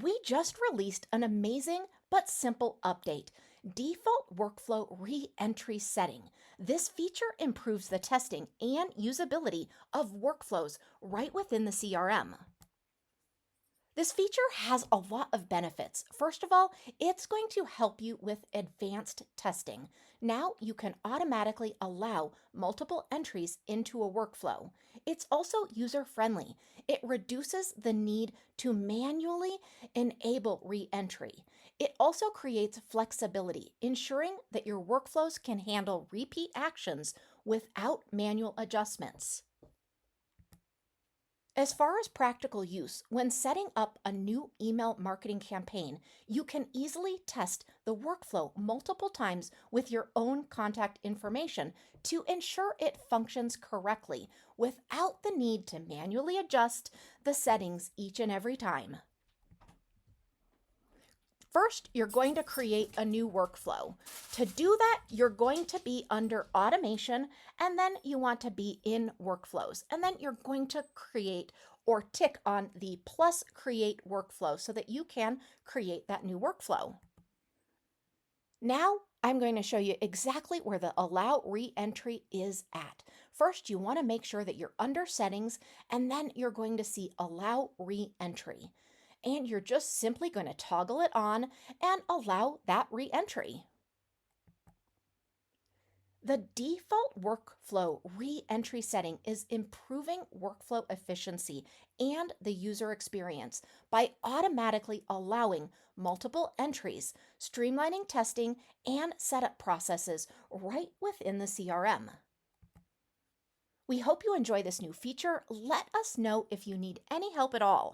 We just released an amazing but simple update, Default Workflow Re-entry Setting. This feature improves the testing and usability of workflows right within the CRM. This feature has a lot of benefits. First of all, it's going to help you with advanced testing. Now you can automatically allow multiple entries into a workflow. It's also user-friendly. It reduces the need to manually enable re-entry. It also creates flexibility, ensuring that your workflows can handle repeat actions without manual adjustments. As far as practical use, when setting up a new email marketing campaign, you can easily test the workflow multiple times with your own contact information to ensure it functions correctly without the need to manually adjust the settings each and every time. First, you're going to create a new workflow. To do that, you're going to be under automation, and then you want to be in workflows. And then you're going to create or tick on the plus create workflow so that you can create that new workflow. Now, I'm going to show you exactly where the allow re-entry is at. First, you want to make sure that you're under settings, and then you're going to see allow re-entry. And you're just simply going to toggle it on and allow that re-entry. The default workflow re-entry setting is improving workflow efficiency and the user experience by automatically allowing multiple entries, streamlining testing and setup processes right within the CRM. We hope you enjoy this new feature. Let us know if you need any help at all.